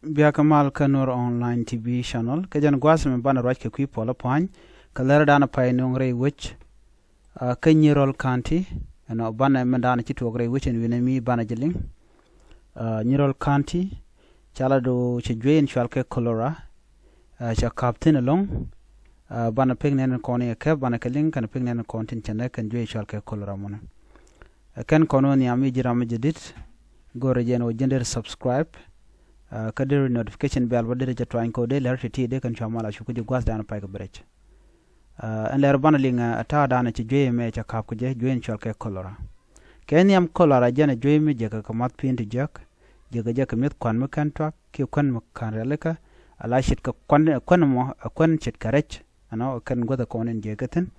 Biakamal Kanur online TV channel. Kajan Guasam Bana Rajka Pola Pine, Kalera Dana Painungre which Nyirol County, and Bana Mandana Chitogre which and Winemi Banajiling, Nyirol County, Chalado Chidwain Chalke Kɔlɔra, Captain along, Bana Pignan and Corny a cab, Banakaling, and Pignan and Contin Chanek and Jay Chalke Kɔlɔra Mona. Ken Kononi Amijamajidit, go regen gender subscribe. Kadir notification bell wadere ja trying code ler ti de kan chamala shuku je gwas dana pay ko brech en ler banalinga ata dana ci joye me ca kap ko je joyen cholke Kɔlɔra kenyam Kɔlɔra jana joye me je ka mat pindi jak je ga jak met kwan me kan twak ki kwan me kan releka ala shit ka kwan mo kwan chit karech ano kan goda konen je gaten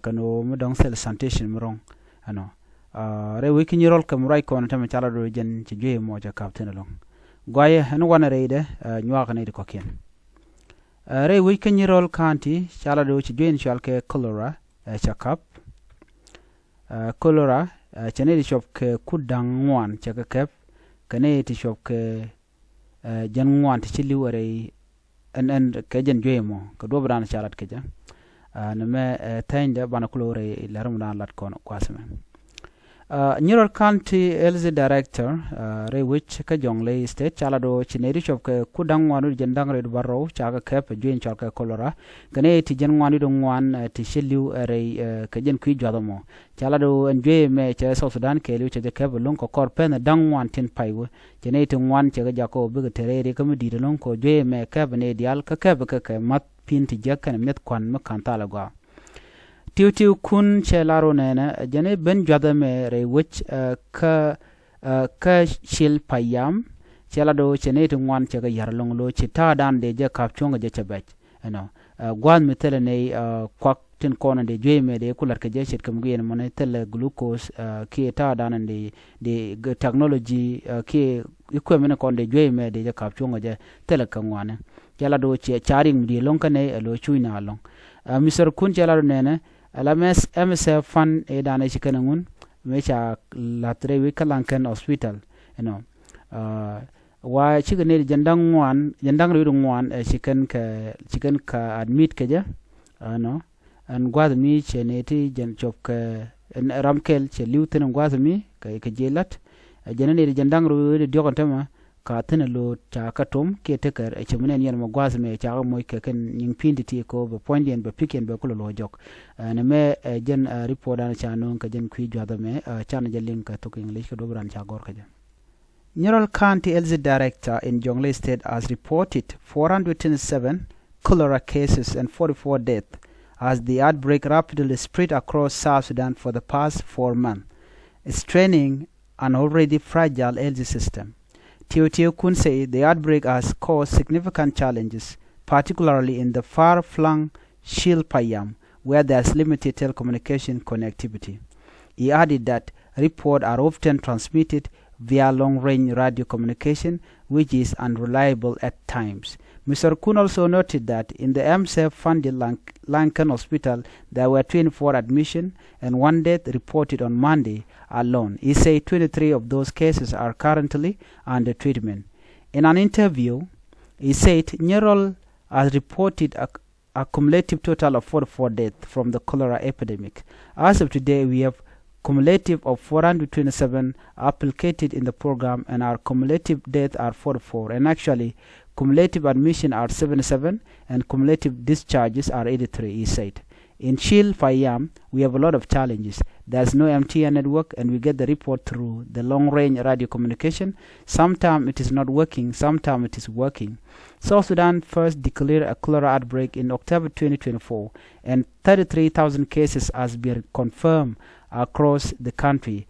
kano mo dong sel sanitation mrong ano re wiki nyirol kam ray kon tam chala do jen ci joye mo ja kap tenalong Goye and one raid, Nuaganade Coquin. Ray Wicken Nyirol County, Chalado Chijuin Chalke Kɔlɔra, Chakap, Kɔlɔra, Chanedi shop Kudang one, Chakakep, Caneti shop Jan one Chiluare and Kajan Jamo, Kadobran Chalat Kaja, and me Tanda Banaculore, Laruman Latkon, Quasman. Nyirol County LZ Director, Ray Wich Kajongle State, Chalado, Chineri of Kudang Wanu Jendang Red Barrow, Chaga Cap, Juin Chalka Kɔlɔra, Gane Tijan Wanidong one, Tishilu, Ray Kajan Kui Jadamo, Chalado and J. May South Sudan, Kelu, Chakab, Lunko Corpen, Dang one tin paiwu, Genating one Chagajako, Bigatere, Comedy, Lunko, J. May Cabane, Dial, Kakabaka, Mat Pinti Jack and Metquan, Macantalaga. Tiu kun chelaro nena jane ben jadame re which ka shil payam chelado chenete wan chaga yarlong lo chita dan de ja kapchonga ja chabach ano gwan metele ne kwak tin kona de jeme de kular ka je shit kam gyen mone tel glucose ki ta dan de technology ki equipment kon de jeme de ja kapchonga ja tel kan wane chelado che charing di long kane lo chuina long Mr. kun chelado nena alames MSF fan e dana chikanangun mecha latre wikalankan hospital wa chikane jandang ridung wan chikan ka admit kaja no an gwadmi cheneti jan chop ka ramkel che liuten gwadmi ka jelat janane jandang ru diokantama ka tenelo cha katom ke teker e chemene yen mo gwazme cha mo ke ken ning pindi ti ko be poindien be piken be kulo jok ne me jen report an cha non ka jen kwi jwada me cha na jelin ka to English ko dobran cha gor ka jen Nyirol County LZ Director in Jonglei State has reported 427 cholera cases and 44 deaths as the outbreak rapidly spread across South Sudan for the past 4 months, straining an already fragile LZ system. Teo Kun say the outbreak has caused significant challenges, particularly in the far-flung Shil Payam, where there is limited telecommunication connectivity. He added that reports are often transmitted via long-range radio communication, which is unreliable at times. Mr. Kun also noted that in the MSF-funded Lankan Hospital, there were 24 admissions and 1 death reported on Monday alone. He said 23 of those cases are currently under treatment. In an interview, he said Nyirol has reported a cumulative total of 44 deaths from the cholera epidemic. As of today, we have cumulative of 427 applicated in the program, and our cumulative deaths are 44, and actually cumulative admission are 77 and cumulative discharges are 83, he said. In Shil Payam, we have a lot of challenges. There's no MTN network, and we get the report through the long-range radio communication. Sometimes it is not working, sometimes it is working. South Sudan first declared a cholera outbreak in October 2024, and 33,000 cases has been confirmed across the country.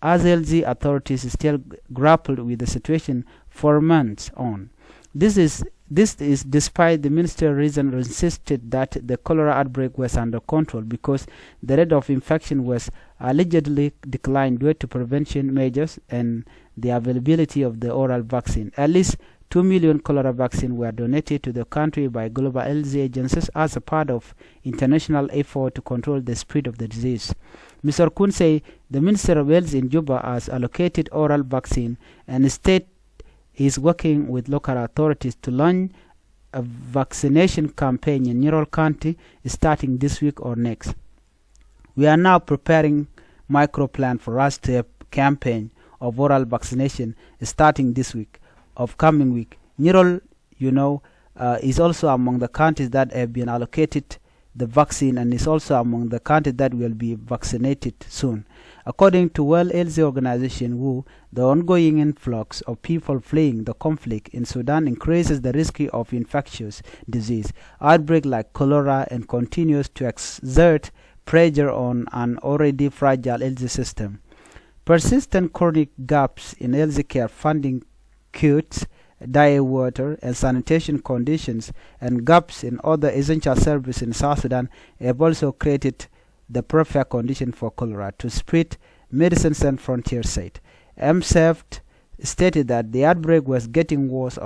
As LZ authorities still grappled with the situation 4 months on. This is despite the minister reason insisted that the cholera outbreak was under control because the rate of infection was allegedly declined due to prevention measures and the availability of the oral vaccine. At least 2 million cholera vaccines were donated to the country by global LZ agencies as a part of international effort to control the spread of the disease. Mr. Kun say the Minister of Health in Juba has allocated oral vaccine and state is working with local authorities to launch a vaccination campaign in Nyirol County starting this week or next. We are now preparing micro plan for us to have campaign of oral vaccination starting this week, of coming week. Nyirol, is also among the counties that have been allocated the vaccine and is also among the countries that will be vaccinated soon. According to World Health Organization WHO, the ongoing influx of people fleeing the conflict in Sudan increases the risk of infectious disease outbreak like cholera and continues to exert pressure on an already fragile health system. Persistent chronic gaps in healthcare funding, cuts, dire water and sanitation conditions, and gaps in other essential services in South Sudan have also created the perfect condition for cholera to spread, Medicine Sans Frontiers said. MSF stated that the outbreak was getting worse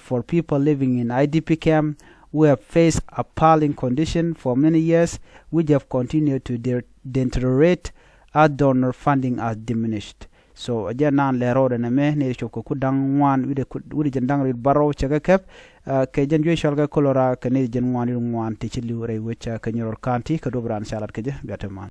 for people living in IDP camp who have faced appalling conditions for many years, which have continued to deteriorate as donor funding has diminished. So again, nan lero da name ne choko kudang wan wide jendang rid baro chaga kep ke jenjwe shalga kolora ke ne jen wan tichili ure which ke Nyirol County ke dobran salat ke je biateman.